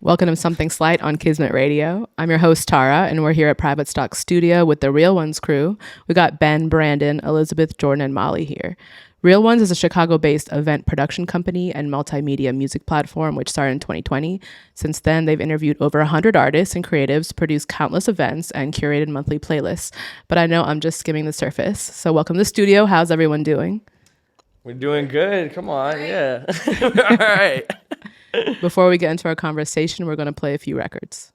Welcome to Something Slight on Kismet Radio. I'm your host, Tara, and we're here at Private Stock Studio with the Real Ones crew. We got Ben, Brandon, Elizabeth, Jordan, and Molly here. Real Ones is a Chicago-based event production company and multimedia music platform which started in 2020. Since then, they've interviewed over 100 artists and creatives, produced countless events, and curated monthly playlists. But I know I'm just skimming the surface. So welcome to the studio. How's everyone doing? We're doing good. Come on, yeah. All right. Before we get into our conversation, we're going to play a few records.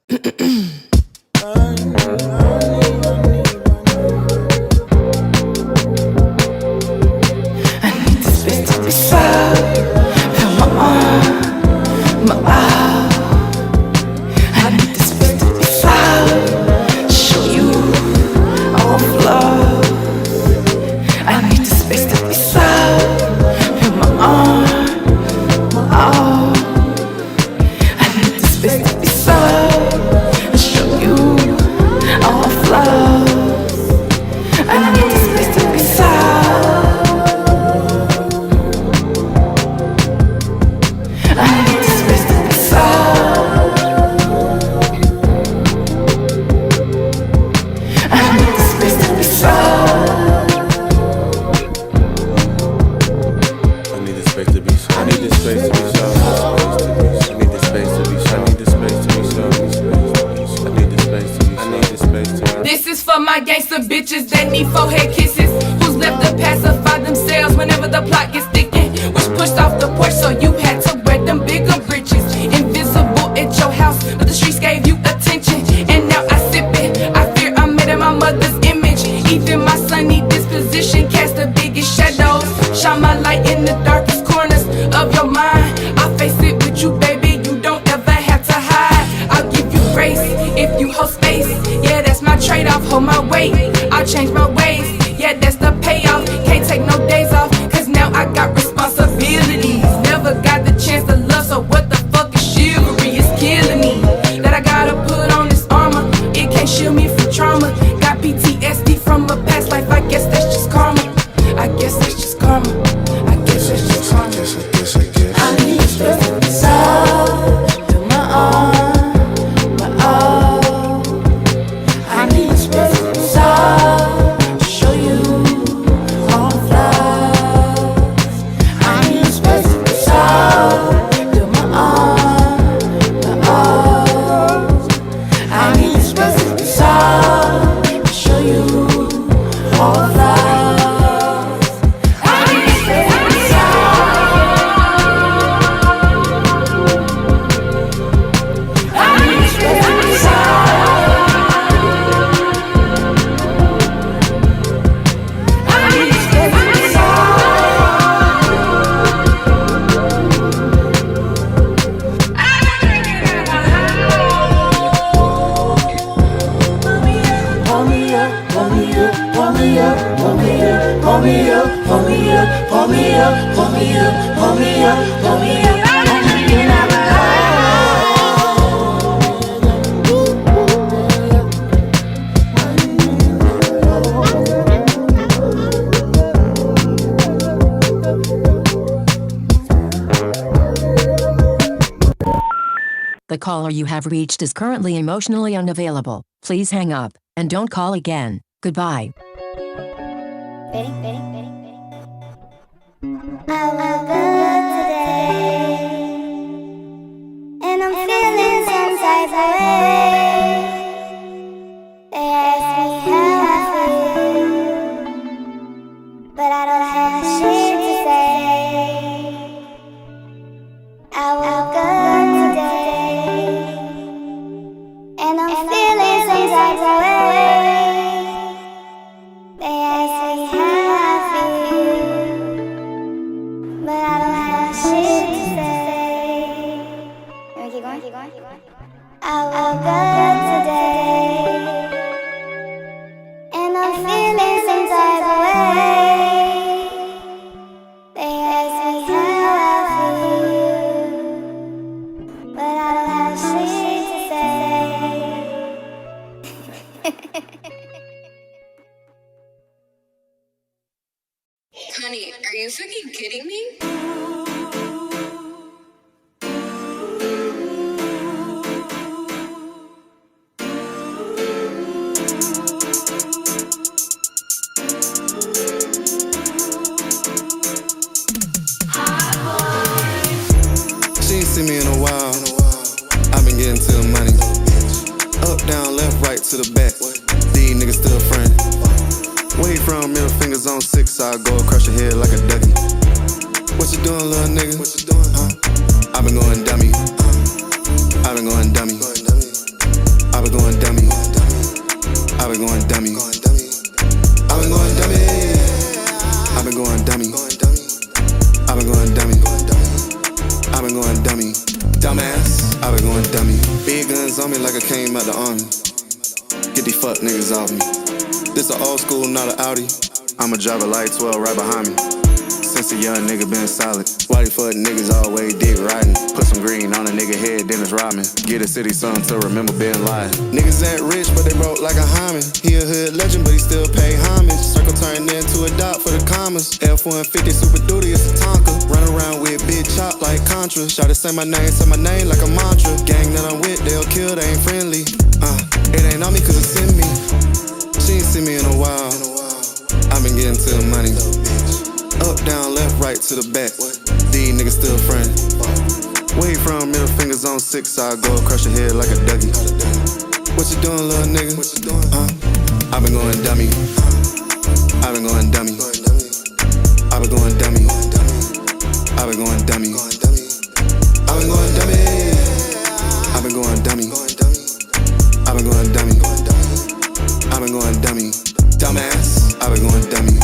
Bitches that need forehead kisses, who's left to pacify themselves whenever the plot gets sticking. Was pushed off the porch, so you had to wear them bigger britches. Invisible at your house, but the streets gave you attention. And now I sip it, I fear I'm made in my mother's image. Even my sunny disposition cast the biggest shadows. Shine my light in the darkest corners of your mind. I face it with you, baby, you don't ever have to hide. I'll give you grace if you hold space. Yeah, that's my trade-off, hold my weight. I'll change my ways, yeah, that's the payoff. Can't take no days off, cause now I got responsibilities. Never got the chance to love, so what the fuck is chivalry? It's killing me that I gotta put on this armor. It can't shield me from trauma. Got PTSD from a past life, I guess that's just karma. I guess that's just karma. I guess that's just karma. I need space to be soft through my arm, my all. I need space to be soft to show you all the flaws. I need space to be soft through my arm, my all. I need space to be soft to show you all the flaws. The caller you have reached is currently emotionally unavailable. Please hang up and don't call again. Goodbye. I woke up today and I'm feeling some type of way. They ask me how I feel, but I don't have shit to say. I woke up today and I'm feeling some type of way. They ask me how I feel, but I don't have shit to say. Can we keep going? I woke up today and I'm feeling some type of way. They ask me how I feel, but I don't have shit to say. Honey, are you fucking kidding me? 6, I go across your head like a ducky. What you doing, little nigga? What you doing? Huh? I've been going dummy. I've been going dummy. I've been going dummy. I've been going dummy. I've been going dummy. I've been going dummy. I've been going dummy. I've been going dummy. Dumbass. I've been going dummy. Big guns on me like I came out the army. Get these fuck niggas off me. This a old school, not an Audi. I'ma drive a light 12 right behind me. Since a young nigga been solid. Why these fuck niggas always dick riding? Put some green on a nigga head, then it's rhyming. Get a city son to remember being lying. Niggas act rich, but they broke like a hymen. He a hood legend, but he still pay homage. Circle turned into a dot for the commas. F-150 super duty, it's a Tonka. Run around with big chop like Contra. Try to say my name like a mantra. Gang that I'm with, they'll kill, they ain't friendly. It ain't on me cause it's in me. She ain't seen me in a while. I've been getting to the money. Up, down, left, right, to the back. These niggas still friends. Where you from? Middle fingers on 6, I go across your head like a ducky. What you doing, little nigga? I've been going dummy. I've been going dummy. I've been going dummy. I've been going dummy. I've been going dummy. I've been going dummy. I've been going dummy. I've been going dummy. Dumbass. I've been going dummy.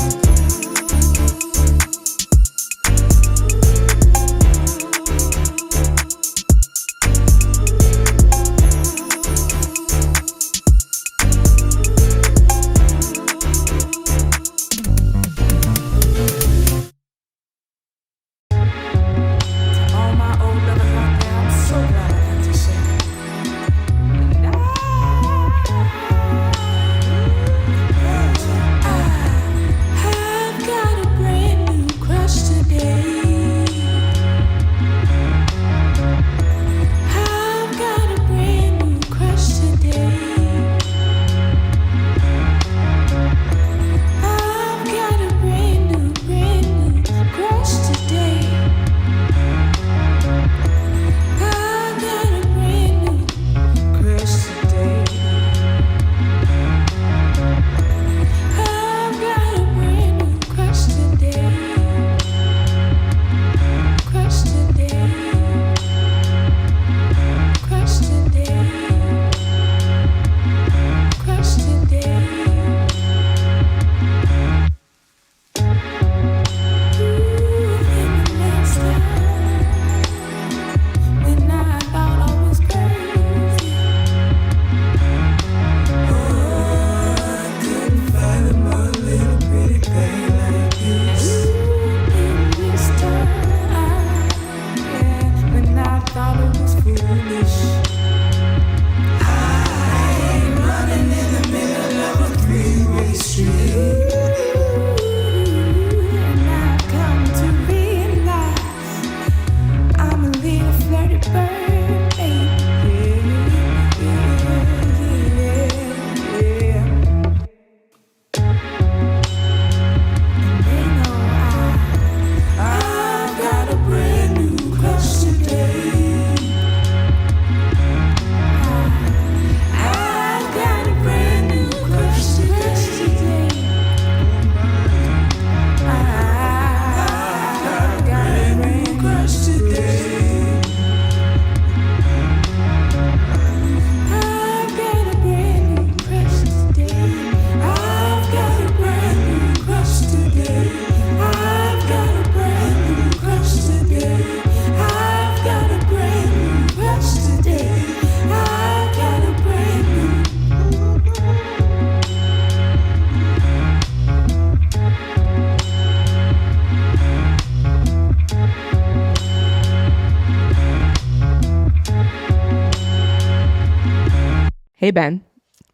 Hey, Ben.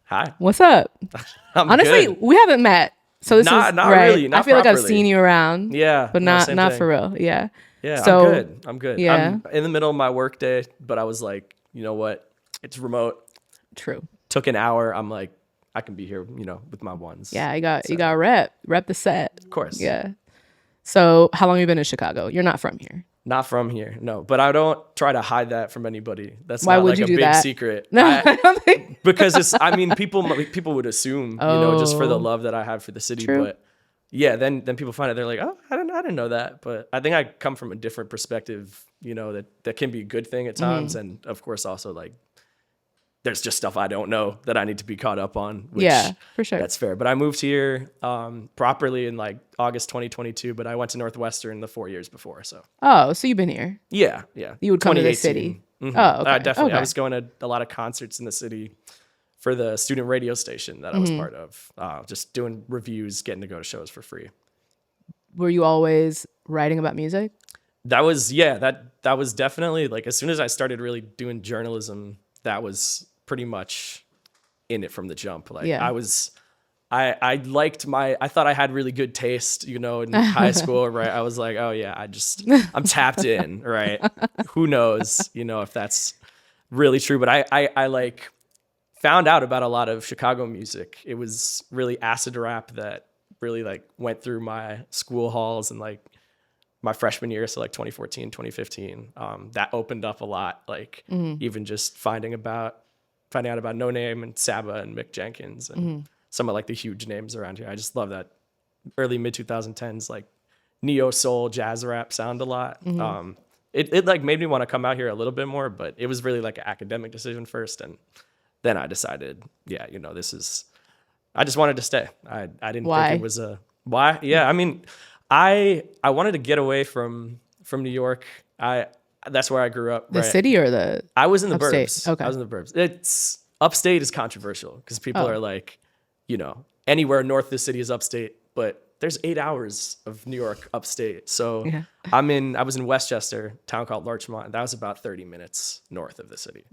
Hi. What's up? I'm Honestly, good. we haven't met. So this Not- is not right. really, not I feel like I've properly. seen you around. Yeah, But no, not same not thing. for real. Yeah. Yeah, So- I'm good. I'm good. Yeah. I'm in the middle of my work day, but I was like, you know what? It's remote. True. Took an hour. I'm like, I can be here, with my ones. Yeah, you got rep the set. Of course. Yeah. So how long have you been in Chicago? You're not from here. Not from here, no. But I don't try to hide that from anybody. That's Why not would like you a do big that? secret. No, I don't think. Because people would assume, just for the Oh. love that I have for the city. True. But then people find it, they're like, oh, I didn't know that. But I think I come from a different perspective, you know, that can be a good thing at times. And of course also like there's just stuff I don't know that I need to be caught up on, which Yeah, for sure. that's fair. But I moved here properly in like August 2022, but I went to Northwestern the 4 years before. So Oh, so you've been here. yeah. You would come to the 2018. city. Mhm. Oh, okay. Definitely. Okay. I was going to a lot of concerts in the city for the student radio station that I was part of, just doing reviews, getting to go to shows for free. Were you always writing about music? That was definitely like, as soon as I started really doing journalism, that was pretty much in it from the jump. Like Yeah. I liked I thought I had really good taste, you know, in high school, right? I was like, oh yeah, I'm tapped in, right? Who knows, you know, if that's really true. But I like found out about a lot of Chicago music. It was really acid rap that really like went through my school halls and like my freshman year. So like 2014, 2015, that opened up a lot. Like even just finding out about No Name and Saba and Mick Jenkins and some of like the huge names around here. I just love that early mid 2010s, like neo soul jazz rap sound a lot. It like made me want to come out here a little bit more, but it was really like an academic decision first. And then I decided, yeah, you know, I just wanted to stay. I didn't Why? think it was why? Yeah. I mean, I wanted to get away from New York. That's where I grew up. The right? city or the I was in the upstate? burbs. Okay. I was in the burbs. It's upstate is controversial because people are like, you know, anywhere north of the city is upstate, but there's 8 hours of New York upstate. So Yeah. I was in Westchester, a town called Larchmont. That was about 30 minutes north of the city.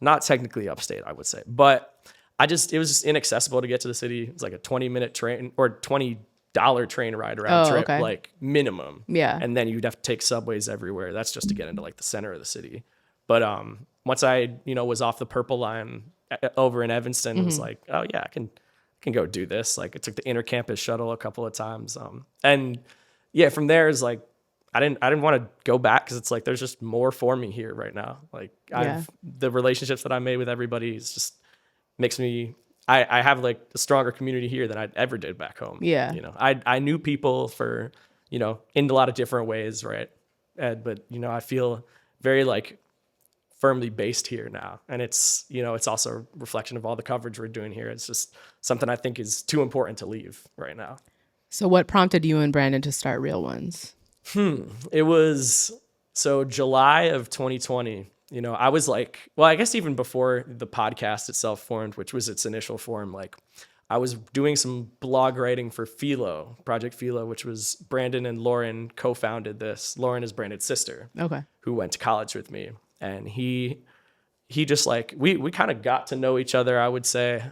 Not technically upstate, I would say, but it was just inaccessible to get to the city. It was like a 20-minute train or $20 train ride around trip, okay. like minimum. Yeah. And then you'd have to take subways everywhere. That's just to get into like the center of the city. But once I, you know, was off the Purple Line over in Evanston, it was like, oh yeah, I can go do this. Like I took the intercampus shuttle a couple of times. And yeah, from there is like, I didn't want to go back because it's like, there's just more for me here right now. Like the relationships that I made with everybody is just makes me, I have like a stronger community here than I ever did back home. Yeah. You know, I knew people for, you know, in a lot of different ways. Right. But you know, I feel very like firmly based here now. And it's, you know, it's also a reflection of all the coverage we're doing here. It's just something I think is too important to leave right now. So what prompted you and Brandon to start Real Ones? It was July of 2020. You know, I was like, well, I guess even before the podcast itself formed, which was its initial form, like I was doing some blog writing for Philo, Project Philo, which was Brandon and Lauren co-founded this. Lauren is Brandon's sister, who went to college with me. And he just like, we kind of got to know each other, I would say,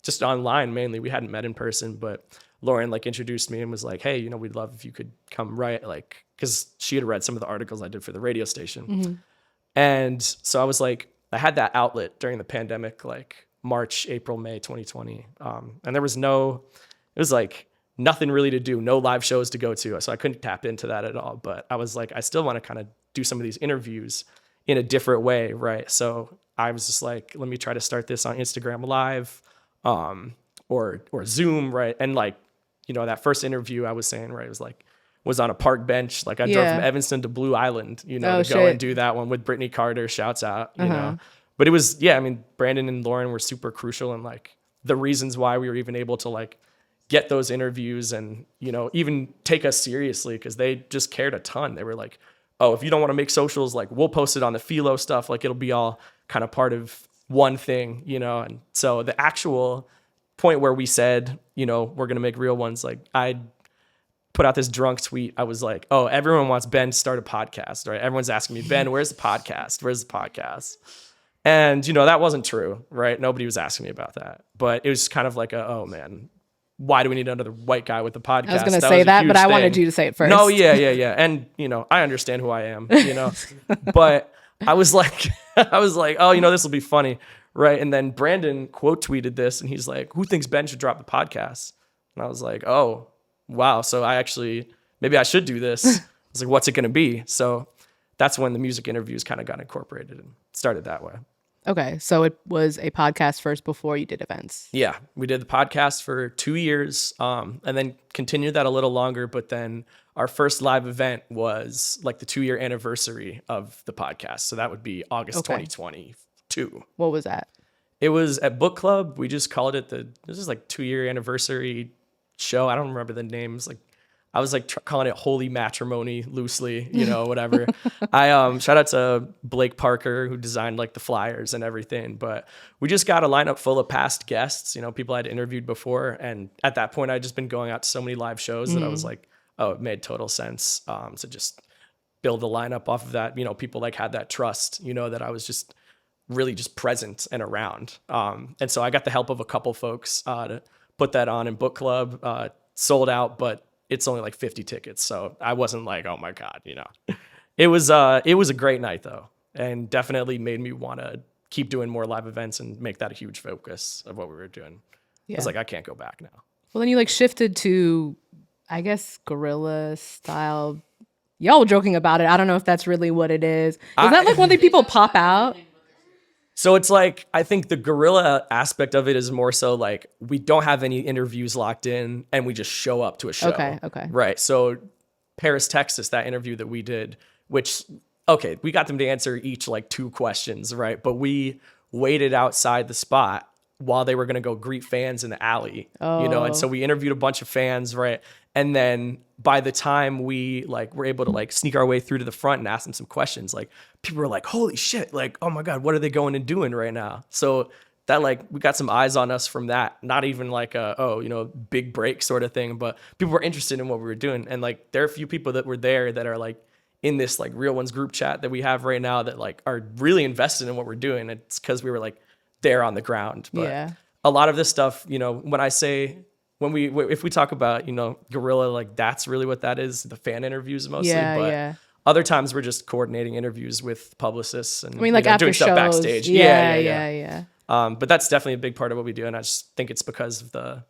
just online mainly. We hadn't met in person, but Lauren like introduced me and was like, hey, you know, we'd love if you could come write, like, because she had read some of the articles I did for the radio station. And so I was like, I had that outlet during the pandemic, like March, April, May 2020. And there was it was like nothing really to do, no live shows to go to. So I couldn't tap into that at all. But I was like, I still want to kind of do some of these interviews in a different way, right? So I was just like, let me try to start this on Instagram Live or Zoom, right? And like, you know, that first interview I was saying, right, was on a park bench. Like I drove from Evanston to Blue Island, you know, to go and do that one with Brittany Carter, shouts out, you know. But it was, yeah, I mean, Brandon and Lauren were super crucial in like the reasons why we were even able to like get those interviews and, you know, even take us seriously because they just cared a ton. They were like, oh, if you don't want to make socials, like we'll post it on the Philo stuff. Like it'll be all kind of part of one thing, you know? And so the actual point where we said, you know, we're going to make Real Ones, like I put out this drunk tweet. I was like, oh, everyone wants Ben to start a podcast, right? Everyone's asking me, Ben, where's the podcast? Where's the podcast? And, you know, that wasn't true, right? Nobody was asking me about that. But it was kind of like oh man, why do we need another white guy with the podcast? I was going to say that, but I wanted you to say it first. No, yeah. And, you know, I understand who I am, you know, but I was like, oh, you know, this will be funny. Right. And then Brandon quote tweeted this and he's like, who thinks Ben should drop the podcast? And I was like, oh, wow. So maybe I should do this. I was like, what's it going to be? So that's when the music interviews kind of got incorporated and started that way. Okay, so it was a podcast first before you did events. Yeah, we did the podcast for 2 years, and then continued that a little longer. But then our first live event was like the 2-year anniversary of the podcast. So that would be August 2022. What was that? It was at book club. We just called it this is like 2-year anniversary show. I don't remember the names. Like I was like calling it Holy Matrimony loosely, whatever. I shout out to Blake Parker who designed like the flyers and everything. But we just got a lineup full of past guests, people I'd interviewed before. And at that point, I'd just been going out to so many live shows that I was like, oh, it made total sense to just build a lineup off of that. People like had that trust, that I was just really just present and around. And so I got the help of a couple folks to put that on in book club, sold out, but it's only like 50 tickets. So I wasn't like, oh my God, it was a great night though. And definitely made me want to keep doing more live events and make that a huge focus of what we were doing. I was like, I can't go back now. Well, then you like shifted to, I guess, guerrilla style. Y'all were joking about it. I don't know if that's really what it is. Is that like one thing people pop out? So it's like, I think the guerrilla aspect of it is more so like we don't have any interviews locked in and we just show up to a show. Okay. Right. So Paris, Texas, that interview that we did, which, okay, we got them to answer each like 2 questions, right? But we waited outside the spot while they were going to go greet fans in the alley, and so we interviewed a bunch of fans, right? And then by the time we like were able to like sneak our way through to the front and ask them some questions, like people were like, holy shit, like, oh my God, what are they going and doing right now? So that like, we got some eyes on us from that, not even like big break sort of thing, but people were interested in what we were doing. And like, there are a few people that were there that are like in this like Real Ones group chat that we have right now that like are really invested in what we're doing. It's because we were like there on the ground. But a lot of this stuff, when I say, if we talk about, guerrilla, like that's really what that is, the fan interviews mostly. But other times we're just coordinating interviews with publicists and like after doing shows. stuff backstage. Yeah. But that's definitely a big part of what we do. And I just think it's because of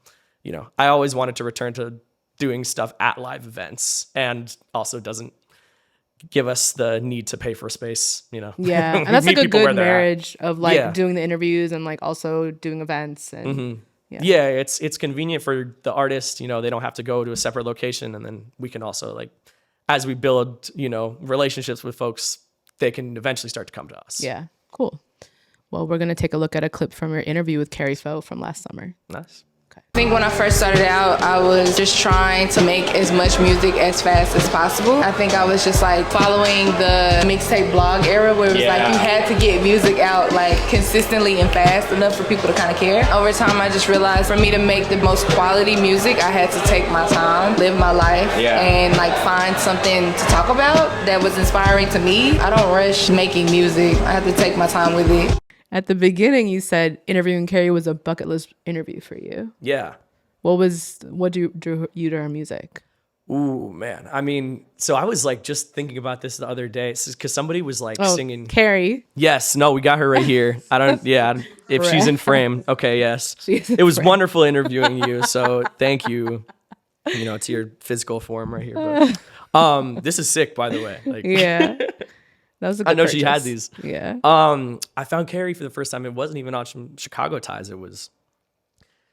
I always wanted to return to doing stuff at live events and also doesn't give us the need to pay for space, Yeah. And that's like a good marriage of like doing the interviews and like also doing events and Yeah, it's convenient for the artist, they don't have to go to a separate location, and then we can also like as we build, relationships with folks, they can eventually start to come to us. Yeah. Cool. Well, we're going to take a look at a clip from your interview with Carrie Foe from last summer. Nice. I think when I first started out, I was just trying to make as much music as fast as possible. I think I was just like following the mixtape blog era where it was like you had to get music out like consistently and fast enough for people to kind of care. Over time, I just realized for me to make the most quality music, I had to take my time, live my life, and like find something to talk about that was inspiring to me. I don't rush making music. I have to take my time with it. At the beginning, you said interviewing Carrie was a bucket list interview for you. Yeah. What drew you to her music? Ooh, man. I mean, so I was like just thinking about this the other day because somebody was like singing. Carrie. Yes. No, we got her right here. If she's in frame. Okay, yes. It was wonderful interviewing you. So thank you, to your physical form right here. But this is sick, by the way. Like, yeah. That was a good I know purchase. she had these. Yeah. I found Carrie for the first time. It wasn't even on some Chicago ties.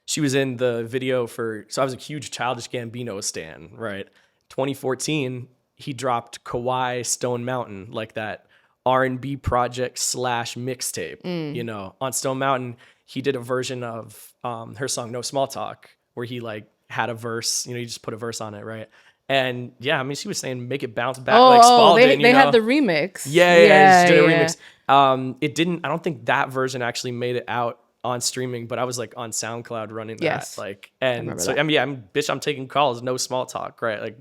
She was in the video so I was a huge Childish Gambino stan, right? 2014, he dropped Kawhi Stone Mountain, like that R&B project / mixtape, on Stone Mountain. He did a version of her song No Small Talk where he like had a verse, he just put a verse on it, right? And yeah, I mean, she was saying make it bounce back like Spalding. They had the remix. Yeah, she did a remix. It didn't. I don't think that version actually made it out on streaming, but I was like on SoundCloud running that. Like, and so that. I'm taking calls, no small talk, right? Like,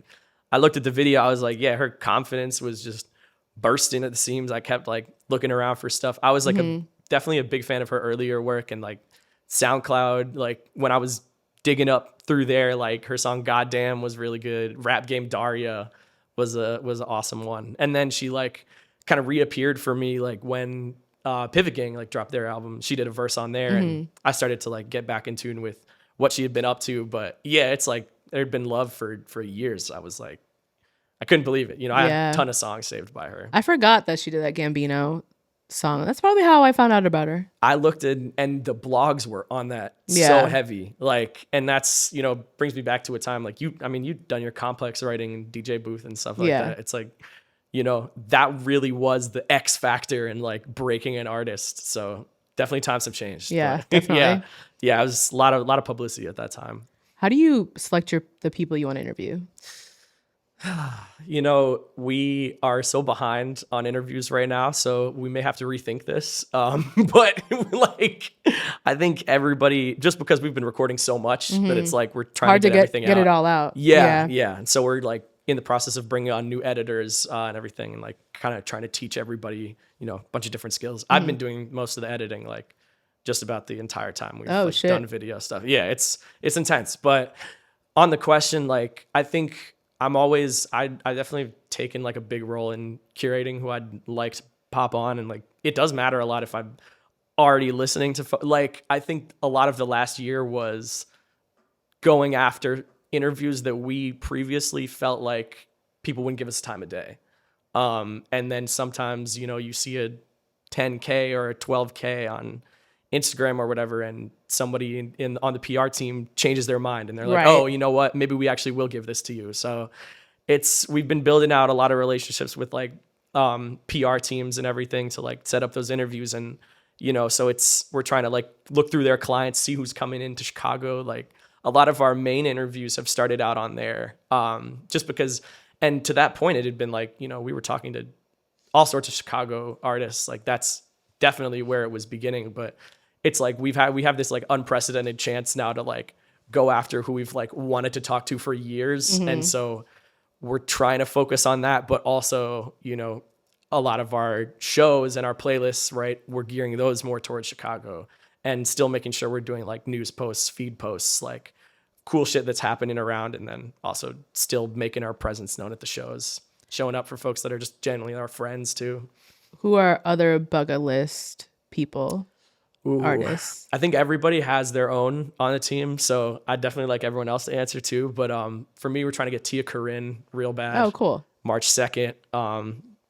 I looked at the video, I was like, yeah, her confidence was just bursting at the seams. I kept like looking around for stuff. I was like definitely a big fan of her earlier work, and like SoundCloud, like when I was digging up through there, like her song Goddamn was really good. Rap Game Daria was an awesome one. And then she like kind of reappeared for me like when Pivot Gang like dropped their album. She did a verse on there and I started to like get back in tune with what she had been up to. But yeah, it's like there'd been love for years. I was like, I couldn't believe it. I had a ton of songs saved by her. I forgot that she did that Gambino song. That's probably how I found out about her. I looked in and the blogs were on that Yeah. so heavy. Like, and that's, you know, brings me back to a time like you've done your complex writing and DJ booth and stuff like Yeah. that. It's like, you know, that really was the X factor in like breaking an artist. So definitely times have changed. Yeah, But, definitely. yeah. It was a lot of publicity at that time. How do you select the people you want to interview? You know, we are so behind on interviews right now, so we may have to rethink this. But like, I think everybody, just because we've been recording so much, that it's like we're trying Hard to to get everything get out. it all out. Yeah. And so we're like in the process of bringing on new editors and everything, and like kind of trying to teach everybody, you know, a bunch of different skills. I've been doing most of the editing, like just about the entire time we've done video stuff. Yeah, it's intense. But on the question, like, I think I definitely have taken like a big role in curating who I'd like to pop on. And like, it does matter a lot if I'm already listening to, like, I think a lot of the last year was going after interviews that we previously felt like people wouldn't give us time of day. And then sometimes, you know, you see a 10K or a 12K on Instagram or whatever, and somebody on the PR team changes their mind and they're like, Right. oh, you know what? Maybe we actually will give this to you. So we've been building out a lot of relationships with like PR teams and everything to like set up those interviews. And, you know, so we're trying to like look through their clients, see who's coming into Chicago. Like a lot of our main interviews have started out on there just because, and to that point, it had been like, you know, we were talking to all sorts of Chicago artists. Like that's definitely where it was beginning, but it's like we have this like unprecedented chance now to like go after who we've like wanted to talk to for years. And so we're trying to focus on that, but also, you know, a lot of our shows and our playlists, right, we're gearing those more towards Chicago and still making sure we're doing like news posts, feed posts, like cool shit that's happening around, and then also still making our presence known at the shows, showing up for folks that are just genuinely our friends too. Who are other bucket list people? Artists. I think everybody has their own on the team, so I definitely like everyone else to answer too. But for me, we're trying to get Tia Corinne real bad. Oh, cool. March 2nd.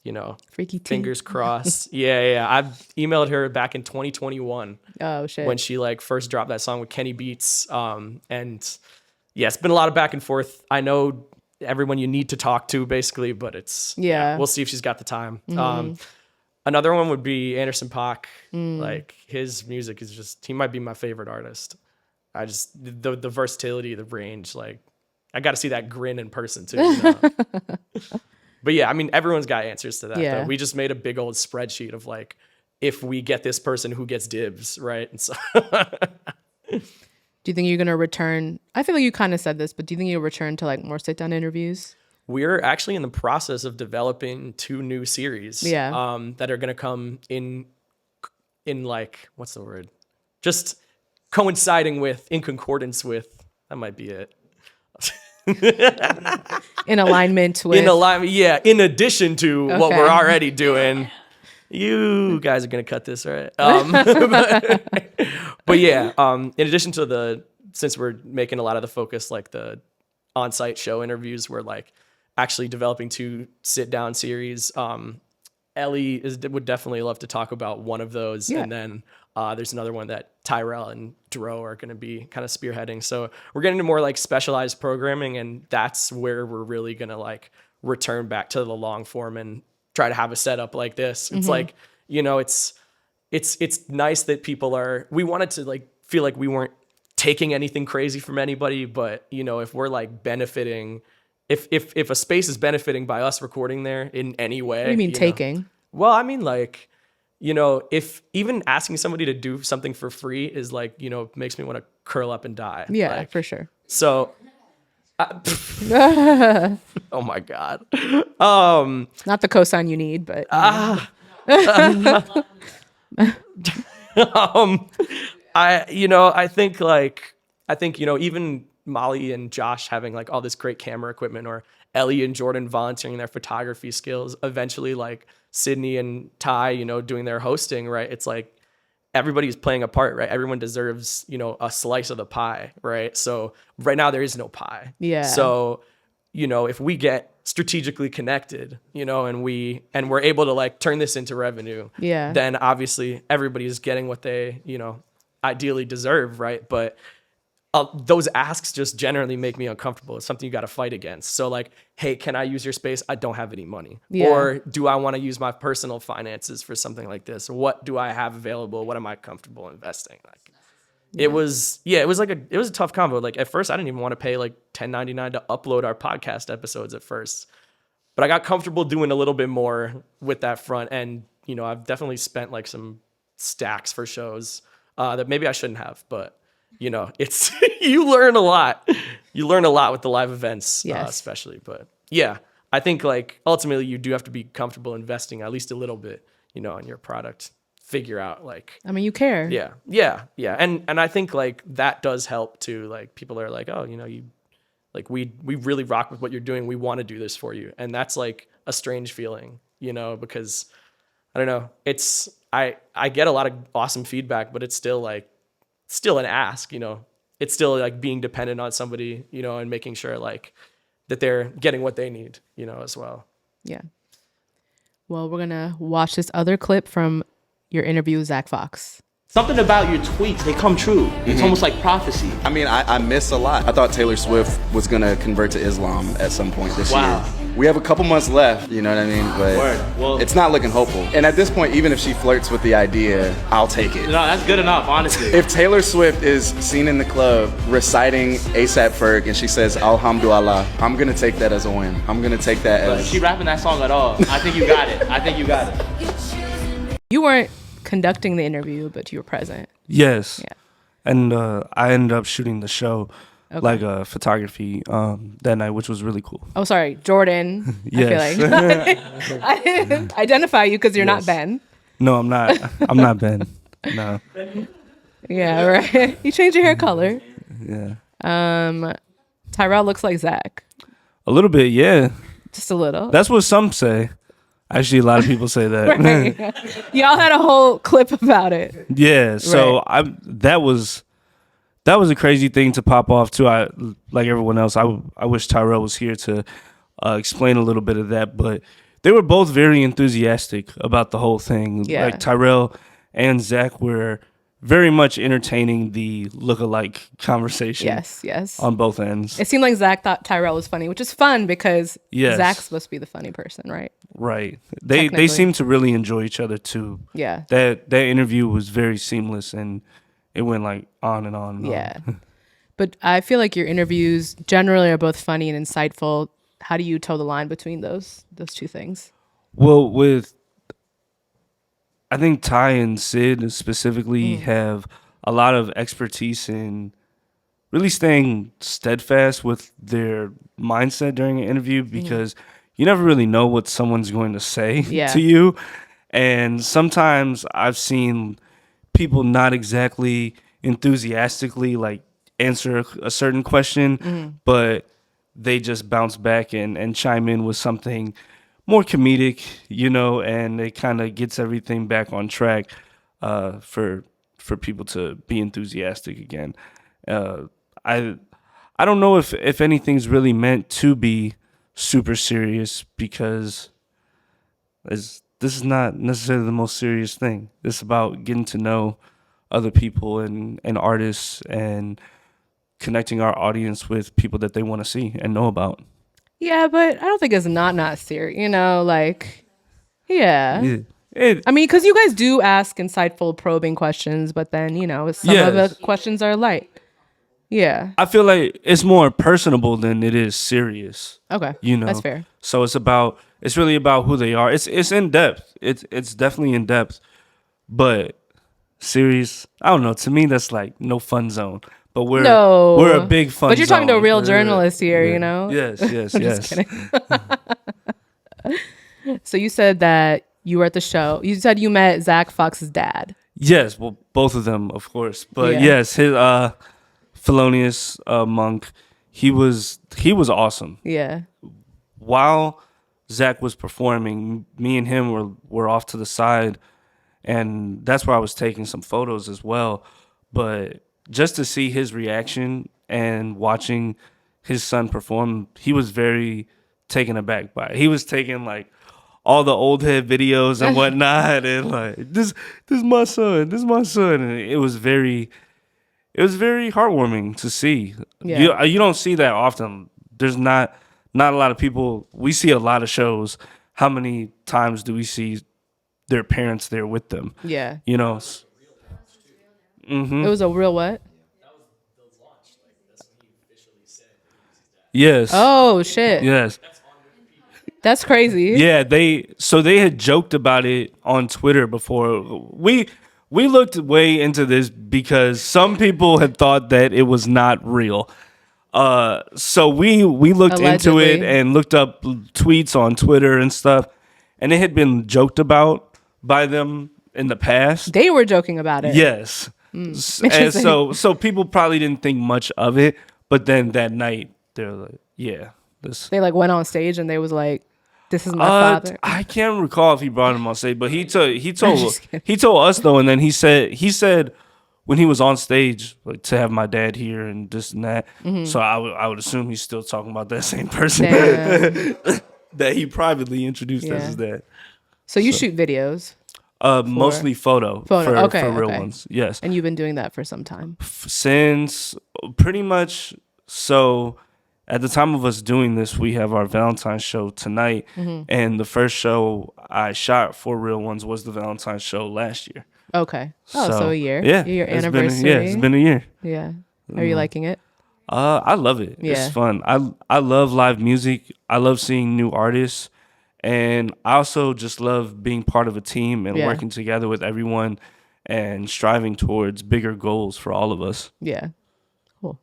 You know, Freaky T. fingers crossed. Yeah. I've emailed her back in 2021. Oh shit. When she like first dropped that song with Kenny Beats. And yeah, it's been a lot of back and forth. I know everyone you need to talk to basically, but we'll see if she's got the time. Another one would be Anderson .Paak. Like his music is just, he might be my favorite artist. I just, the versatility, the range, like I got to see that grin in person too. You know? But yeah, I mean, everyone's got answers to that. Yeah. Though. We just made a big old spreadsheet of like, if we get this person, who gets dibs, right? And so Do you think you're going to return? I feel like you kind of said this, but do you think you'll return to like more sit down interviews? we're actually in the process of developing 2 new series that are going to come in like, what's the word? Just coinciding with, in concordance with, that might be it. In alignment with. Yeah. In addition to what we're already doing. You guys are going to cut this, right? But yeah, in addition to since we're making a lot of the focus, like the on-site show interviews, we're like actually developing 2 sit-down series. Ellie would definitely love to talk about one of those. Yeah. And then there's another one that Tyrell and Dro are going to be kind of spearheading. So we're getting into more like specialized programming, and that's where we're really going to like return back to the long form and try to have a setup like this. It's like, you know, it's nice that we wanted to like feel like we weren't taking anything crazy from anybody, but you know, if we're like benefiting, if a space is benefiting by us recording there in any way. What do you mean taking? Know, well, I mean like, you know, if even asking somebody to do something for free is like, you know, makes me want to curl up and die. Yeah, like, for sure. So oh my God. Not the cosign you need, but I think, you know, even Molly and Josh having like all this great camera equipment, or Ellie and Jordan volunteering their photography skills, eventually like Sydney and Ty, you know, doing their hosting, right? It's like everybody's playing a part, right? Everyone deserves, you know, a slice of the pie, right? So right now there is no pie. Yeah. So if we get strategically connected, and we're able to like turn this into revenue, then obviously everybody is getting what they, ideally deserve, right? But those asks just generally make me uncomfortable. It's something you got to fight against. So like, hey, can I use your space? I don't have any money. Or do I want to use my personal finances for something like this? What do I have available? What am I comfortable investing? Like, it was a tough combo. Like at first I didn't even want to pay like $10.99 to upload our podcast episodes at first, but I got comfortable doing a little bit more with that front. And, I've definitely spent like some stacks for shows that maybe I shouldn't have, but it's, you learn a lot. You learn a lot with the live events, especially, but yeah, I think like ultimately you do have to be comfortable investing at least a little bit, in your product. Figure out like, I mean, you care. Yeah. And I think like that does help too. Like people are like, oh, you like we really rock with what you're doing. We want to do this for you. And that's like a strange feeling, because I don't know. It's I get a lot of awesome feedback, but it's still an ask, It's still like being dependent on somebody, and making sure like that they're getting what they need, as well. Yeah. Well, we're gonna watch this other clip from your interview with Zach Fox. Something about your tweets, they come true. It's almost like prophecy. I mean, I miss a lot. I thought Taylor Swift was going to convert to Islam at some point this year. We have a couple months left, you know what I mean? But well, it's not looking hopeful. And at this point, even if she flirts with the idea, I'll take it. No, that's good enough, honestly. If Taylor Swift is seen in the club reciting A$AP Ferg and she says, Alhamdulillah, I'm going to take that as a win. I'm going to take that as... She rapping that song at all. I think you got it. You weren't conducting the interview, but you were present. Yes. Yeah. And I ended up shooting the show, like photography that night, which was really cool. Oh, sorry, Jordan. Yes. I feel like I didn't identify you because you're not Ben. No, I'm not. I'm not Ben. No. Yeah, right. You changed your hair color. Yeah. Tyrell looks like Zach. A little bit, yeah. Just a little. That's what some say. Actually, a lot of people say that. Right. Y'all had a whole clip about it. Yeah, so right. That was a crazy thing to pop off too. Like everyone else, I wish Tyrell was here to explain a little bit of that, but they were both very enthusiastic about the whole thing. Yeah. Like Tyrell and Zach were very much entertaining the look-alike conversation. Yes. On both ends. It seemed like Zach thought Tyrell was funny, which is fun because Zach's supposed to be the funny person, right? Right. They seem to really enjoy each other too. Yeah. That interview was very seamless and it went like on and on. And But I feel like your interviews generally are both funny and insightful. How do you toe the line between those two things? Well, I think Ty and Sid specifically have a lot of expertise in really staying steadfast with their mindset during an interview because you never really know what someone's going to say to you. And sometimes I've seen people not exactly enthusiastically like answer a certain question, but they just bounce back and chime in with something more comedic, and it kind of gets everything back on track for people to be enthusiastic again. I don't know if anything's really meant to be super serious because this is not necessarily the most serious thing. It's about getting to know other people and artists and connecting our audience with people that they want to see and know about. Yeah, but I don't think it's not serious, I mean, because you guys do ask insightful, probing questions, but then, some of the questions are light. Yeah. I feel like it's more personable than it is serious. Okay. That's fair. So it's really about who they are. It's in depth. It's definitely in depth, but serious. I don't know. To me, that's like no fun zone. But we're a big fun zone. But you're talking to a real journalist here, Yes. I'm just kidding. So you said that you were at the show. You said you met Zach Fox's dad. Yes, well, both of them, of course. But yes, his Felonious Monk, he was awesome. Yeah. While Zach was performing, me and him were off to the side, and that's where I was taking some photos as well. But just to see his reaction and watching his son performed, he was very taken aback by it. He was taking like all the old head videos and whatnot, and like this my son, and it was very heartwarming to see. Yeah. You don't see that often. There's not a lot of people. We see a lot of shows. How many times do we see their parents there with them? Yeah. You know. It was a real what? Yes. Oh shit. Yes. That's crazy. Yeah, they had joked about it on Twitter before. We looked way into this because some people had thought that it was not real. So we looked into it Allegedly. and looked up tweets on Twitter and stuff, and it had been joked about by them in the past. They were joking about it. Yes. And so people probably didn't think much of it, but then that night they're like, yeah, this. They like went on stage and they was like, "This is my father." I can't recall if he brought him on stage, but he told just kidding. he told us though, and then he said when he was on stage, like, to have my dad here and this and that. So I would assume he's still talking about that same person that he privately introduced as his dad. So you shoot videos. Mostly photo for real ones. Yes. And you've been doing that for some time. Since pretty much, so at the time of us doing this, we have our Valentine's show tonight. And the first show I shot for Real Ones was the Valentine's show last year. Okay. Oh, so a year. Yeah. Your anniversary. It's been a year. Yeah. Are you liking it? I love it. Yeah. It's fun. I love live music. I love seeing new artists. And I also just love being part of a team and working together with everyone and striving towards bigger goals for all of us. Yeah. Cool.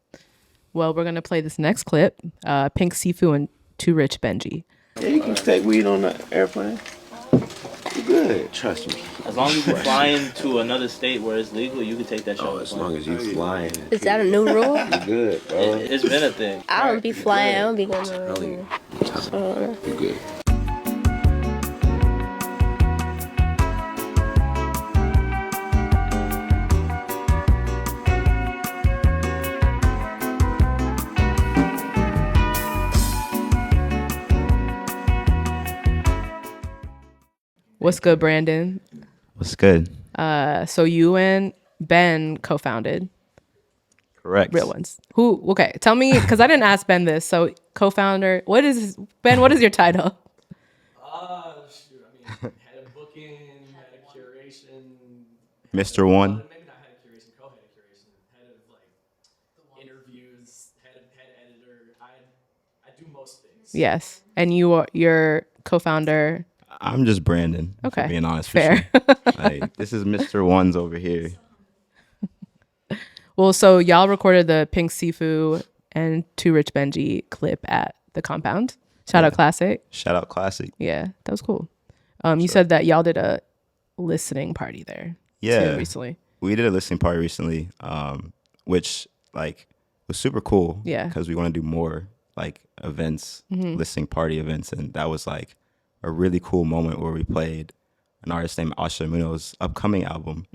Well, we're going to play this next clip, Pink Sifu and Too Rich Benji. Yeah, you can take weed on the airplane. You're good, trust me. As long as you're flying to another state where it's legal, you can take that shit. Oh, as long as you flying. Is that a new rule? You're good, bro. It's been a thing. I don't be flying. I don't be going nowhere. You're good. What's good, Brandon? What's good? So you and Ben co-founded Correct. Real Ones. Okay, tell me, because I didn't ask Ben this. So co-founder, Ben, what is your title? Shoot, I mean, head of booking, head of curation. Mr. One. Maybe not head of curation, co-head of curation, head of like interviews, head editor. I do most things. Yes. And you're co-founder. I'm just Brandon. Okay. For being honest. Fair. Like, this is Mr. One's over here. Well, so y'all recorded the Pink Sifu and Too Rich Benji clip at the compound. Shout out Classic. Shout out Classic. Yeah, that was cool. You said that y'all did a listening party there. Yeah. Too, recently. We did a listening party recently, which like was super cool. Yeah. Because we want to do more like events, listening party events, and that was like a really cool moment where we played an artist named Asha Muno's upcoming album.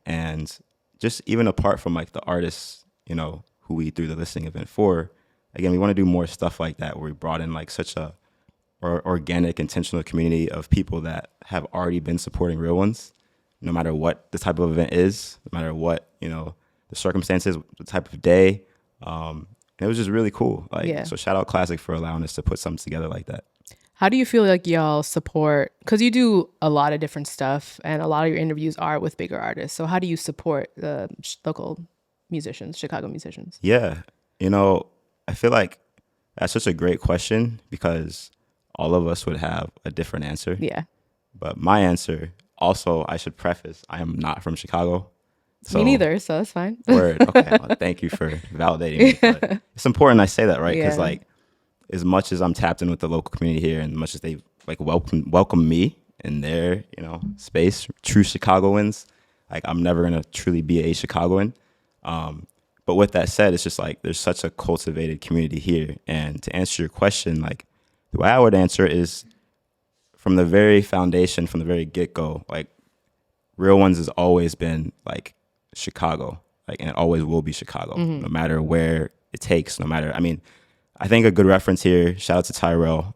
And just even apart from like the artists, you know, who we threw the listening event for, again, we want to do more stuff like that where we brought in like such a organic, intentional community of people that have already been supporting Real Ones, no matter what the type of event is, no matter what, you know, the circumstances, the type of day. And it was just really cool. Like, so shout out Classic for allowing us to put something together like that. How do you feel like y'all support, because you do a lot of different stuff and a lot of your interviews are with bigger artists. So how do you support the local musicians, Chicago musicians? Yeah. You know, I feel like that's such a great question because all of us would have a different answer. Yeah. But my answer, also, I should preface, I am not from Chicago. So, me neither, so that's fine. Word. Okay. Well, thank you for validating me. But it's important I say that, right? Because like, as much as I'm tapped in with the local community here and as much as they like welcome me in their, you know, space, true Chicagoans, like I'm never going to truly be a Chicagoan. But with that said, it's just like there's such a cultivated community here. And to answer your question, like the way I would answer is from the very foundation, from the very get-go, like Real Ones has always been like Chicago, like, and it always will be Chicago, no matter where it takes, no matter, I mean, I think a good reference here, shout out to Tyrell,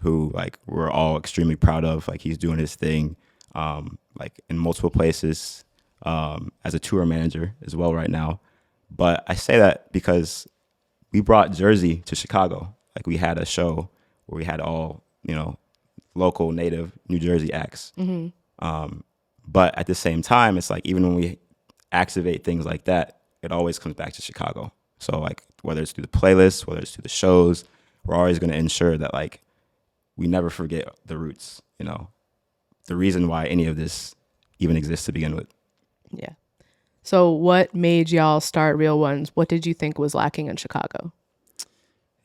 who like we're all extremely proud of. Like he's doing his thing like in multiple places as a tour manager as well right now. But I say that because we brought Jersey to Chicago. Like we had a show where we had all, local native New Jersey acts. But at the same time, it's like even when we activate things like that, it always comes back to Chicago. So like whether it's through the playlists, whether it's through the shows, we're always going to ensure that like we never forget the roots, the reason why any of this even exists to begin with. Yeah. So what made y'all start Real Ones? What did you think was lacking in Chicago?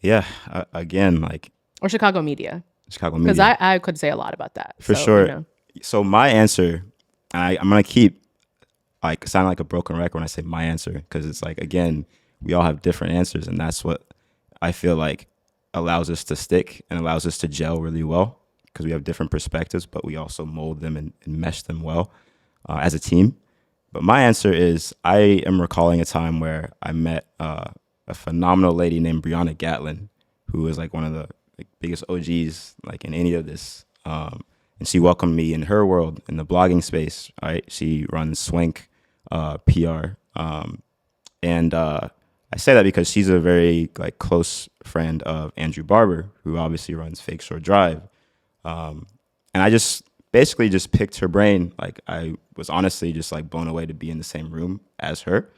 Yeah, again, like... Or Chicago media. Chicago media. Because I could say a lot about that. For sure. So my answer, and I'm going to keep like sounding like a broken record when I say my answer, because it's like, again, we all have different answers, and that's what I feel like allows us to stick and allows us to gel really well, because we have different perspectives, but we also mold them and mesh them well as a team. But my answer is I am recalling a time where I met a phenomenal lady named Brianna Gatlin, who is like one of the biggest OGs like in any of this. And she welcomed me in her world in the blogging space. Right, she runs Swank PR, and I say that because she's a very like close friend of Andrew Barber, who obviously runs Fake Shore Drive. And I just basically just picked her brain. Like I was honestly just like blown away to be in the same room as her.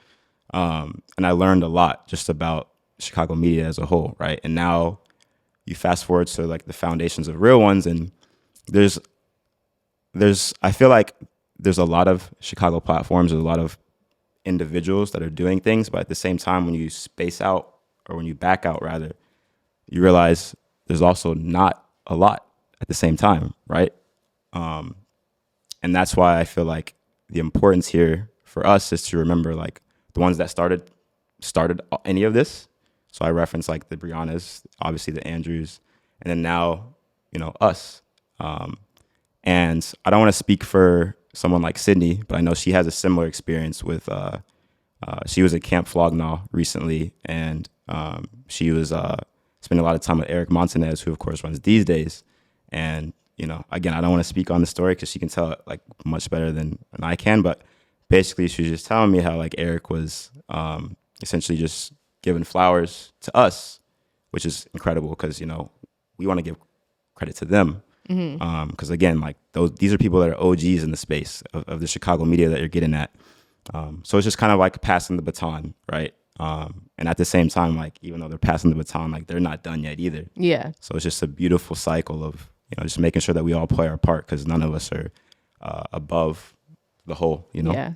And I learned a lot just about Chicago media as a whole, right? And now you fast forward to like the foundations of Real Ones, and I feel like there's a lot of Chicago platforms, there's a lot of individuals that are doing things, but at the same time, when you space out, or when you back out rather, you realize there's also not a lot at the same time, right? And that's why I feel like the importance here for us is to remember like the ones that started any of this. So I reference like the Briannas, obviously the Andrews, and then now, us. And I don't want to speak for someone like Sydney, but I know she has a similar experience with, she was at Camp Flognaw recently, and she was spending a lot of time with Eric Montanez, who of course runs These Days. And, again, I don't want to speak on the story because she can tell it like much better than I can, but basically she was just telling me how like Eric was essentially just giving flowers to us, which is incredible because, we want to give credit to them. Because again, like these are people that are OGs in the space of the Chicago media that you're getting at. So it's just kind of like passing the baton, right? And at the same time, like even though they're passing the baton, like they're not done yet either. Yeah. So it's just a beautiful cycle of just making sure that we all play our part, because none of us are above the whole. Yeah.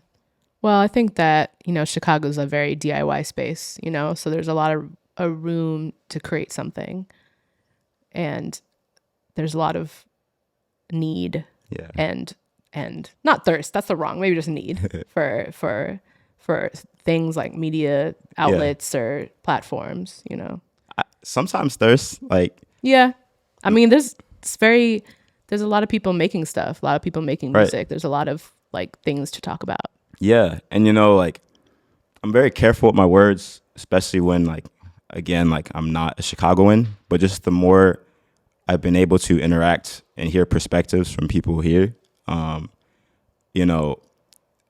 Well, I think that Chicago's a very DIY space. So there's a lot of room to create something, and there's a lot of need and not thirst. That's the wrong, maybe just need for things like media outlets or platforms, Sometimes thirst, like. Yeah. I mean, there's a lot of people making stuff, a lot of people making music. Right. There's a lot of like things to talk about. Yeah. And like I'm very careful with my words, especially when like, again, like I'm not a Chicagoan, but just the more I've been able to interact and hear perspectives from people here.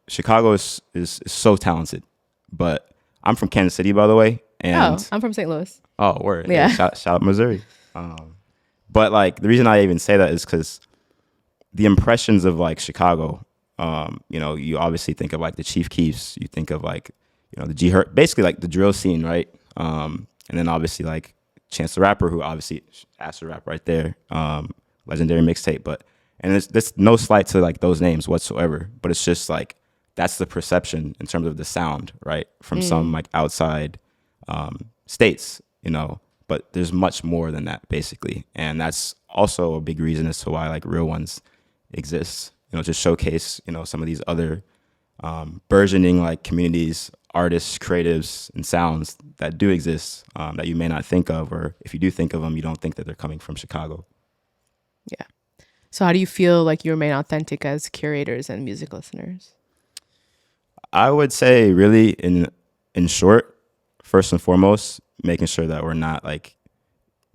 Chicago is so talented, but I'm from Kansas City, by the way. And I'm from St. Louis. Oh, word. Yeah. Shout out Missouri. But like the reason I even say that is because the impressions of like Chicago, you obviously think of like the Chief Keefs, you think of like, the basically like the drill scene, right? And then obviously like Chance the Rapper, who obviously Astro Rap right there, legendary mixtape. And there's no slight to like those names whatsoever, but it's just like that's the perception in terms of the sound, right? From some like outside states, but there's much more than that basically. And that's also a big reason as to why like Real Ones exists, to showcase, some of these other burgeoning like communities, artists, creatives, and sounds that do exist that you may not think of, or if you do think of them, you don't think that they're coming from Chicago. Yeah. So how do you feel like you remain authentic as curators and music listeners? I would say really in short, first and foremost, making sure that we're not like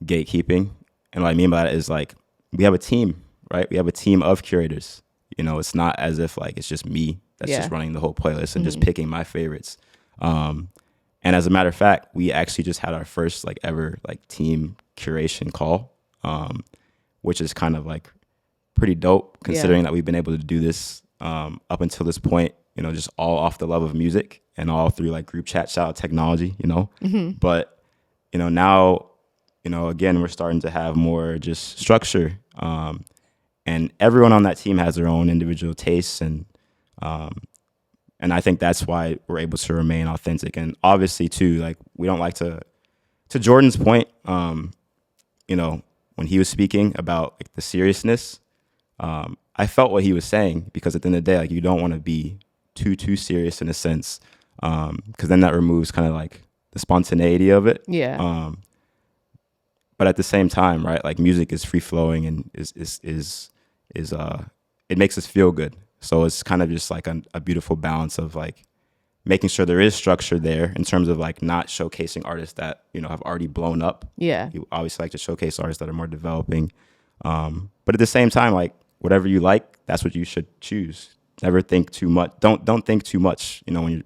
gatekeeping. And what I mean by that is like we have a team, right? We have a team of curators. You know, it's not as if like it's just me that's just running the whole playlist and just picking my favorites. And as a matter of fact, we actually just had our first like ever like team curation call, which is kind of like pretty dope considering that we've been able to do this up until this point, you know, just all off the love of music and all through like group chat, shout out technology, you know. But, you know, now, you know, again, we're starting to have more just structure. And everyone on that team has their own individual tastes, and I think that's why we're able to remain authentic. And obviously, too, like we don't like to Jordan's point, you know, when he was speaking about like the seriousness, I felt what he was saying, because at the end of the day, like you don't want to be too serious in a sense, because then that removes kind of like the spontaneity of it. Yeah. But at the same time, right, like music is free flowing and is it makes us feel good. So it's kind of just like a beautiful balance of like making sure there is structure there in terms of like not showcasing artists that, you know, have already blown up. Yeah. You obviously like to showcase artists that are more developing. But at the same time, like whatever you like, that's what you should choose. Never think too much. Don't think too much, you know, when you're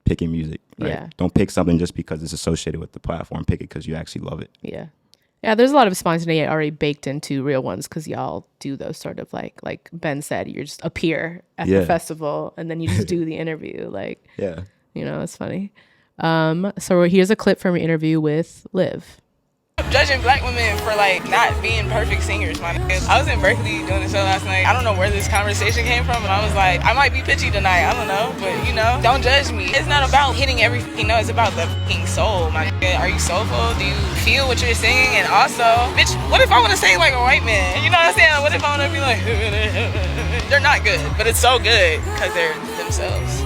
picking music. Right? Yeah. Don't pick something just because it's associated with the platform. Pick it because you actually love it. Yeah. Yeah, there's a lot of spontaneity already baked into Real Ones, because y'all do those sort of like Ben said, you just appear at the festival and then you just do the interview. Like, you know, it's funny. So here's a clip from your interview with Liv. Judging black women for like not being perfect singers, my nigga. I was in Berkeley doing a show last night. I don't know where this conversation came from, but I was like, I might be pitchy tonight, I don't know, but you know, don't judge me. It's not about hitting every fucking note, it's about the fucking soul, my nigga. Are you soulful? Do you feel what you're singing? And also, bitch, what if I want to sing like a white man? You know what I'm saying? What if I want to be like, they're not good, but it's so good because they're themselves.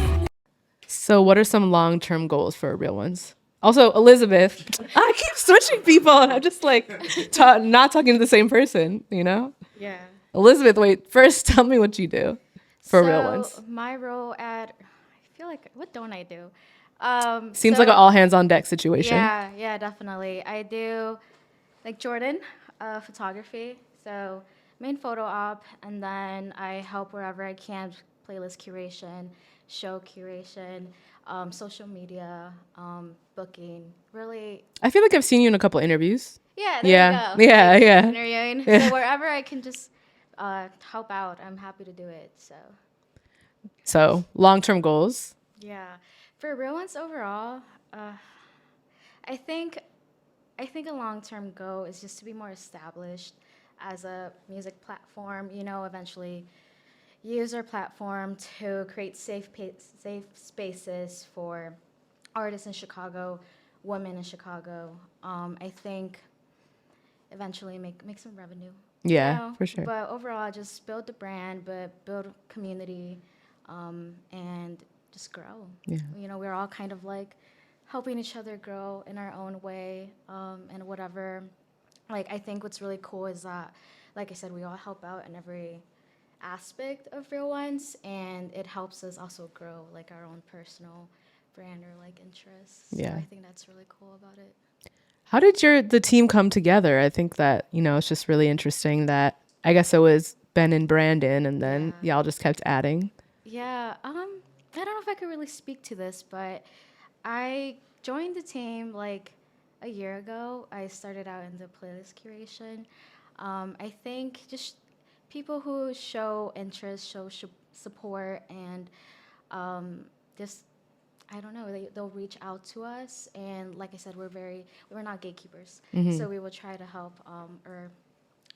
So what are some long-term goals for Real Ones? Also, Elizabeth, I keep switching people and I'm just like not talking to the same person, you know? Yeah. Elizabeth, wait, first tell me what you do for Real Ones. My role at, I feel like, what don't I do? Seems like an all hands on deck situation. Yeah, definitely. I do, like Jordan, photography. So main photo op, and then I help wherever I can, playlist curation, show curation, social media, booking, really. I feel like I've seen you in a couple interviews. Yeah, there you go. Yeah, like, yeah. Interviewing. Yeah. So wherever I can just help out, I'm happy to do it. So long-term goals. Yeah, for Real Ones overall, I think a long-term goal is just to be more established as a music platform. You know, eventually use our platform to create safe spaces for artists in Chicago, women in Chicago. I think eventually make some revenue. Yeah, you know? for sure. But overall, just build the brand, but build community, and just grow. Yeah. You know, we're all kind of like helping each other grow in our own way, and whatever. Like, I think what's really cool is that, like I said, we all help out in every aspect of Real Ones, and it helps us also grow like our own personal brand or like interests. Yeah. So I think that's really cool about it. How did the team come together? I think that, you know, it's just really interesting that I guess it was Ben and Brandon, and then y'all just kept adding. Yeah, I don't know if I could really speak to this, but I joined the team like a year ago. I started out in the playlist curation. I think just people who show interest, show support, and just, I don't know, they'll reach out to us. And like I said, we're not gatekeepers. Mhm. So we will try to help or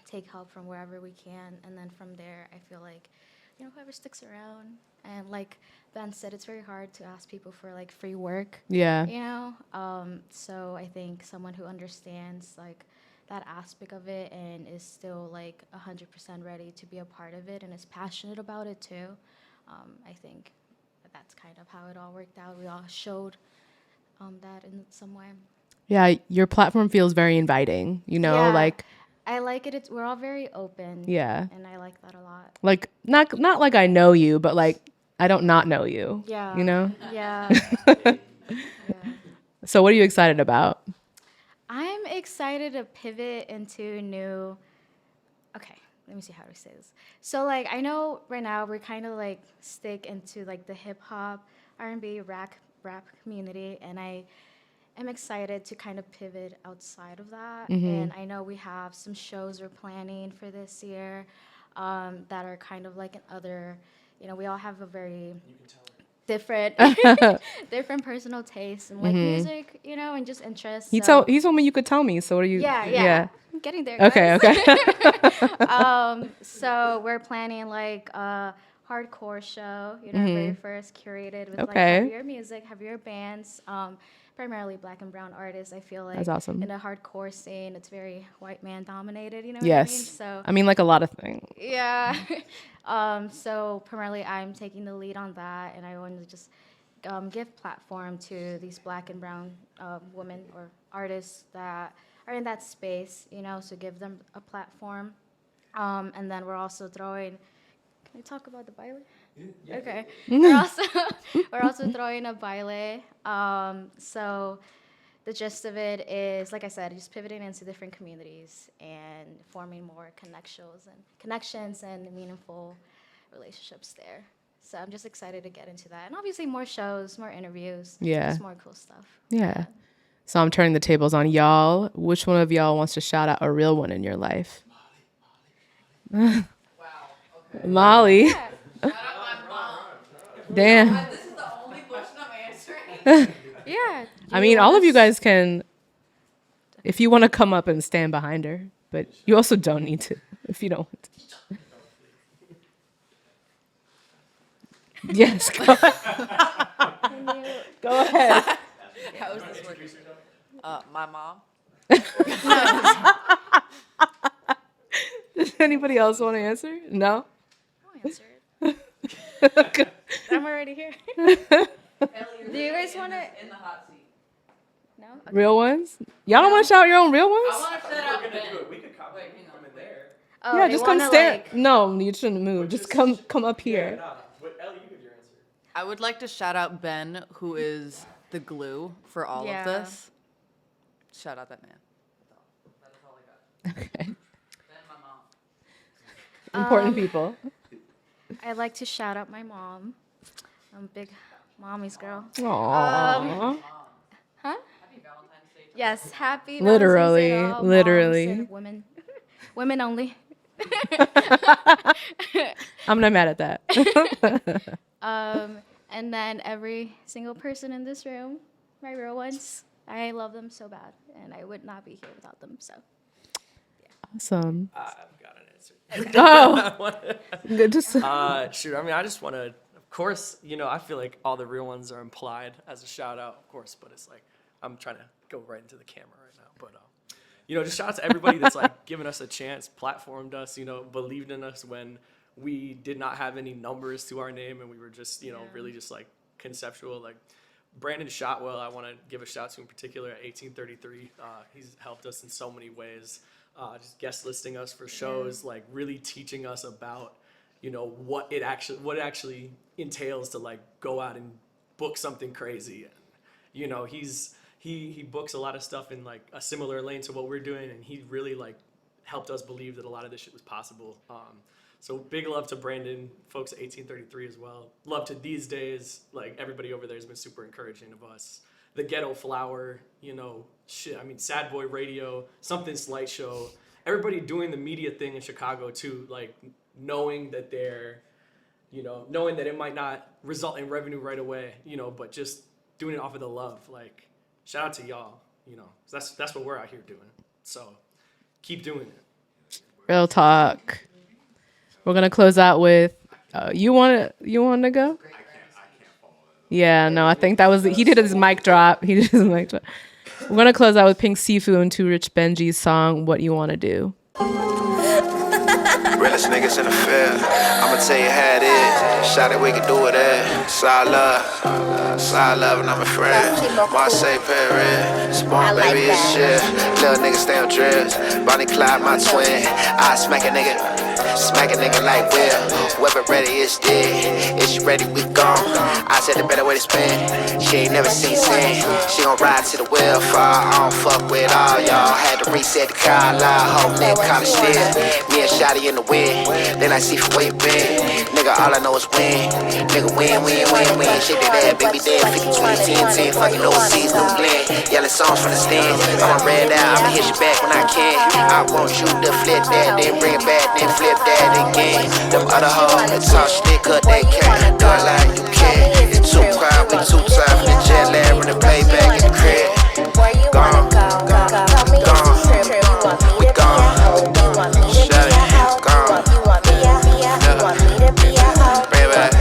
take help from wherever we can. And then from there, I feel like, you know, whoever sticks around. And like Ben said, it's very hard to ask people for like free work. Yeah. You know? So I think someone who understands like that aspect of it and is still like 100% ready to be a part of it and is passionate about it too. I think that's kind of how it all worked out. We all showed that in some way. Yeah, your platform feels very inviting, you know, Yeah, like I like it. We're all very open. Yeah. And I like that a lot. like not like I know you, but like I don't not know you. Yeah. You know? Yeah. So what are you excited about? I'm excited to pivot into new. Okay, let me see how to say this. So like I know right now we're kind of like stick into like the hip hop, R&B, rap community, and I am excited to kind of pivot outside of that. And I know we have some shows we're planning for this year that are kind of like other. We all have a very different personal tastes and like music, and just interests. He told me you could tell me. So what are you? Yeah. I'm getting there. Okay. So we're planning like a hardcore show. Very first curated with like heavier music, heavier bands. Primarily black and brown artists. I feel like that's awesome. In the hardcore scene, it's very white man dominated. Yes. What I mean? So I mean, like a lot of things. Yeah. So primarily, I'm taking the lead on that, and I want to just give platform to these black and brown women or artists that are in that space. So give them a platform, and then we're also throwing. Can we talk about the baile? Yeah. Okay. We're also throwing a baile. So the gist of it is, like I said, just pivoting into different communities and forming more connections and meaningful relationships there. So I'm just excited to get into that. And obviously more shows, more interviews, just more cool stuff. Yeah. So I'm turning the tables on y'all. Which one of y'all wants to shout out a real one in your life? Wow. Okay. Molly. Yeah. Damn. This is the only question I'm answering. Yeah. I mean, all of you guys can, if you want to come up and stand behind her, but you also don't need to if you don't want to. Yes, go ahead. Go ahead. How is this working? My mom. Does anybody else want to answer? No? I'll answer it. I'm already here. Do you guys want to? In the hot seat. No? Okay. Real ones? Y'all don't want to shout out your own real ones? I want to shout out Ben. We could come in there. Oh, yeah, just come stand. No, you shouldn't move. Just come up here. Ellie, you give your answer. I would like to shout out Ben, who is the glue for all of this. Shout out that man. That's all I got. Okay. Ben, my mom. Important people. I'd like to shout out my mom. I'm a big mommy's girl. Aww. Huh? Happy Valentine's Day. Yes, happy Literally, Valentine's Day to all literally. moms and women. Women only. I'm not mad at that. And then every single person in this room, my real ones, I love them so bad, and I would not be here without them. So, Awesome. I've got an answer. Good to see. Shoot, I mean, I just want to, of course, I feel like all the real ones are implied as a shout out, of course, but it's like, I'm trying to go right into the camera right now. But, just shout out to everybody that's like given us a chance, platformed us, believed in us when we did not have any numbers to our name and we were just, really just like conceptual. Like Brandon Shotwell, I want to give a shout to in particular at 1833. He's helped us in so many ways. Just guest listing us for shows, like really teaching us about, what it actually entails to like go out and book something crazy. And, he books a lot of stuff in like a similar lane to what we're doing, and he really like helped us believe that a lot of this shit was possible. So big love to Brandon, folks at 1833 as well. Love to These Days, like everybody over there has been super encouraging of us. The Ghetto Flower, Sad Boy Radio, Something Slight Show. Everybody doing the media thing in Chicago too, like knowing that knowing that it might not result in revenue right away, but just doing it off of the love. Like, shout out to y'all, that's what we're out here doing. So keep doing it. Real talk. We're gonna close out with you want to go? Yeah, no, I think that was he did his mic drop. We're gonna close out with Pink Sifu and Too Rich Benji's song "What You Want to Do." Realest niggas in the field, I'ma tell you how it is. Shout it, we can do it at Side love, and I'm a friend. Marseille, Paris, Spawn, baby, it's shit. Little niggas stay on trips. Bonnie Clyde, my twin. I smack a nigga like Will. Whoever ready is dead. If she ready, we gone. I said the better way to spin. She ain't never seen sin. She gon' ride to the well fall. I don't fuck with all y'all. Had to reset the car line. Whole nigga college still. Me and Shotty in the wind. Then I see from where you been. Nigga, all I know is win. Nigga, win. Shake that ass, baby, dead. 50, 20, 10, 10. Fucking overseas, no blend. Yelling songs from the stand. I'ma red out. I'ma hit you back when I can. I want you to flip that, then bring it back, then flip that again. Them other hoes that talk shit, cause they can't do it like you can. It's too quiet, we too tired from the jet lag, when the playback in the crib. Gone, we gone. Shut it, gone. Bring it back. Bring it back.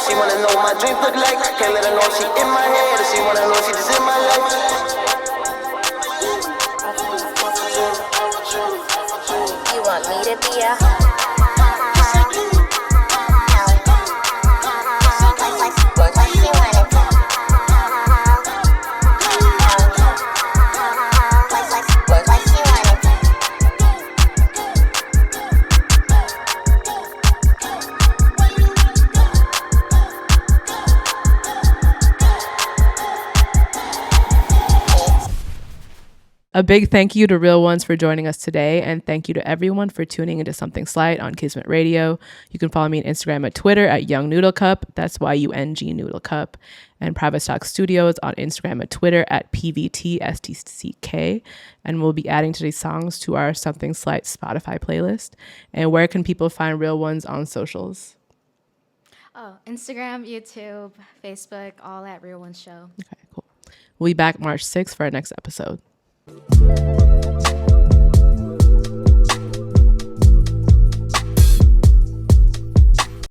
She wanna know what my dreams look like. Can't let her know she in my head, or she wanna know she just in my life. You want me to be a A big thank you to Real Ones for joining us today, and thank you to everyone for tuning into Something Slight on Kismet Radio. You can follow me on Instagram and Twitter at Young Noodle Cup. That's YUNG Noodle Cup. And Private Stock Studios on Instagram and Twitter at PVTSTCK. And we'll be adding today's songs to our Something Slight Spotify playlist. And where can people find Real Ones on socials? Oh, Instagram, YouTube, Facebook, all at Real Ones Show. Okay, cool. We'll be back March 6th for our next episode.